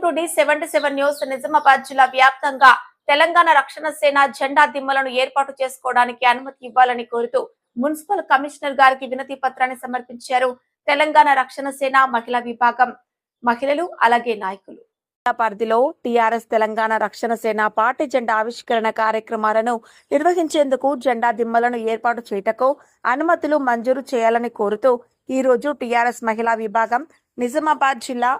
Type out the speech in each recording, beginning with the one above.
To D77 news. Nizamabad జిల్లా వ్యాప్తంగా తెలంగాణ రక్షణ సేన జెండా దిమ్మలను ఏర్పాటు చేసుకోవడానికి అనుమతి ఇవ్వాలని కోరుతూ మున్సిపల్ కమిషనర్ గారికి వినతి పత్రాన్ని సమర్పించారు తెలంగాణ రక్షణ సేన మహిళా విభాగం మహిళలు అలాగే నాయకులు. పరిధిలో టీఆర్ఎస్ తెలంగాణ రక్షణ సేన పార్టీ జెండా ఆవిష్కరణ కార్యక్రమాలను నిర్వహించేందుకు జెండా దిమ్మలను ఏర్పాటు చేయటకు అనుమతులు మంజూరు చేయాలని కోరుతూ ఈ రోజు టీఆర్ఎస్ మహిళా విభాగం నిజామాబాద్ జిల్లా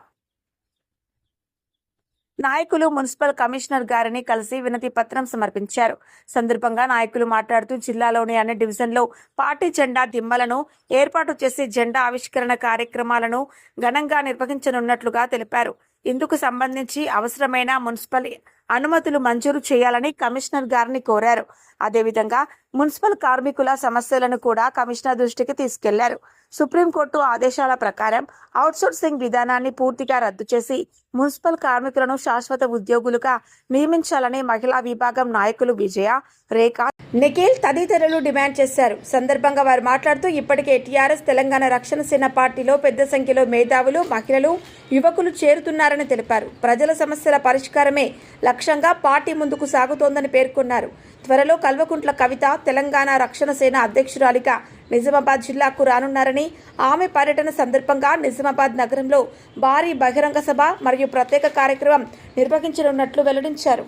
నాయకులు మున్సిపల్ కమిషనర్ గారిని కలిసి వినతి పత్రం సమర్పించారు. సందర్భంగా నాయకులు మాట్లాడుతూ జిల్లాలోని అన్ని డివిజన్లో పార్టీ జెండా దిమ్మలను ఏర్పాటు చేసి జెండా ఆవిష్కరణ కార్యక్రమాలను ఘనంగా నిర్వహించనున్నట్లుగా తెలిపారు. ఇందుకు సంబంధించి అవసరమైన మున్సిపల్ అనుమతులు మంజూరు చేయాలని కమిషనర్ గారిని కోరారు. అదేవిధంగా మున్సిపల్ కార్మికుల సమస్యలను కూడా కమిషనర్ దృష్టికి తీసుకెళ్లారు. సుప్రీంకోర్టు ఆదేశాల ప్రకారం అవుట్సోర్సింగ్ విధానాన్ని పూర్తిగా రద్దు చేసి మున్సిపల్ కార్మికులను శాశ్వత ఉద్యోగులుగా నియమించాలని మహిళా విభాగం నాయకులు విజయ, రేఖ, నిఖిల్ తదితరులు డిమాండ్ చేశారు. సందర్భంగా వారు మాట్లాడుతూ ఇప్పటికే టీఆర్ఎస్ తెలంగాణ రక్షణ సేన పార్టీలో పెద్ద సంఖ్యలో మేధావులు, మహిళలు, యువకులు చేరుతున్నారని తెలిపారు. ప్రజల సమస్యల పరిష్కారమే లక్ష్యంగా పార్టీ ముందుకు సాగుతోందని పేర్కొన్నారు. త్వరలో కల్వకుంట్ల కవిత తెలంగాణ రక్షణ సేన అధ్యక్షురాలిగా నిజామాబాద్ జిల్లాకు రానున్నారని, ఆమె పర్యటన సందర్భంగా నిజామాబాద్ నగరంలో భారీ బహిరంగ సభ మరియు ప్రత్యేక కార్యక్రమం నిర్వహించనున్నట్లు వెల్లడించారు.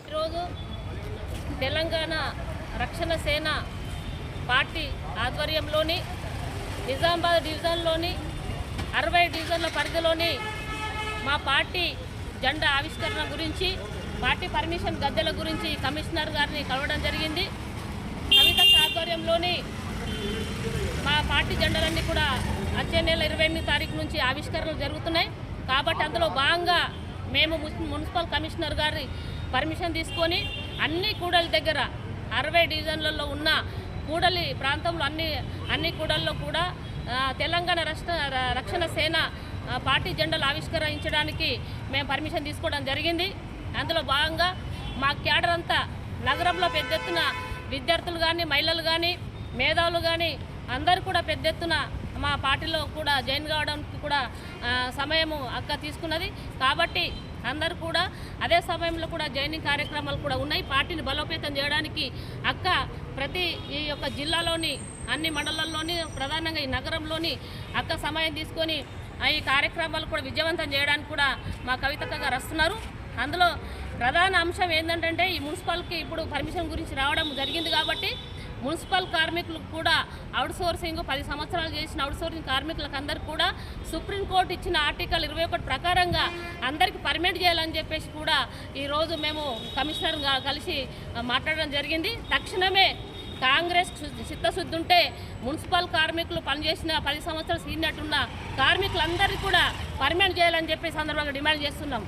ఈరోజు తెలంగాణ రక్షణ సేన పార్టీ ఆధ్వర్యంలోని నిజామాబాద్ డివిజన్లోని 60 డివిజన్ల పరిధిలోని మా పార్టీ జెండా ఆవిష్కరణ గురించి, పార్టీ పర్మిషన్ గద్దెల గురించి కమిషనర్ గారిని కలవడం జరిగింది. కవిత ఆధ్వర్యంలోని మా పార్టీ జెండాలన్నీ కూడా వచ్చే నెల 28 తారీఖు నుంచి ఆవిష్కరణలు జరుగుతున్నాయి. కాబట్టి అందులో భాగంగా మేము మున్సిపల్ కమిషనర్ గారి పర్మిషన్ తీసుకొని అన్ని కూడలి దగ్గర 60 డివిజన్లలో ఉన్న కూడలి ప్రాంతంలో అన్ని కూడల్లో కూడా తెలంగాణ రక్షణ సేన పార్టీ జెండాలు ఆవిష్కరించడానికి మేము పర్మిషన్ తీసుకోవడం జరిగింది. అందులో భాగంగా మా క్యాడర్ అంతా నగరంలో పెద్ద ఎత్తున విద్యార్థులు కానీ, మహిళలు కానీ, మేధావులు కానీ అందరూ కూడా పెద్ద ఎత్తున మా పార్టీలో కూడా జాయిన్ కావడానికి కూడా సమయము అక్క తీసుకున్నది. కాబట్టి అందరూ కూడా అదే సమయంలో కూడా జాయినింగ్ కార్యక్రమాలు కూడా ఉన్నాయి. పార్టీని బలోపేతం చేయడానికి అక్క ప్రతి ఈ యొక్క జిల్లాలోని అన్ని మండలాల్లోని, ప్రధానంగా ఈ నగరంలోని అక్క సమయం తీసుకొని ఈ కార్యక్రమాలు కూడా విజయవంతం చేయడానికి కూడా మా కవితక్క గారు వస్తున్నారు. అందులో ప్రధాన అంశం ఏంటంటే ఈ మున్సిపల్కి ఇప్పుడు పర్మిషన్ గురించి రావడం జరిగింది. కాబట్టి మున్సిపల్ కార్మికులకు కూడా అవుట్సోర్సింగ్ 10 సంవత్సరాలు చేసిన అవుట్సోర్సింగ్ కార్మికులకు అందరికీ కూడా సుప్రీంకోర్టు ఇచ్చిన ఆర్టికల్ 21 ప్రకారంగా అందరికీ పర్మిట్ చేయాలని చెప్పేసి కూడా ఈరోజు మేము కమిషనర్ కలిసి మాట్లాడడం జరిగింది. తక్షణమే కాంగ్రెస్ చిత్తశుద్ధి ఉంటే మున్సిపల్ కార్మికులు పనిచేసిన 10 సంవత్సరాలు సీనియర్ ఉన్న కార్మికులందరికీ కూడా పర్మిట్ చేయాలని చెప్పి సందర్భంగా డిమాండ్ చేస్తున్నాం.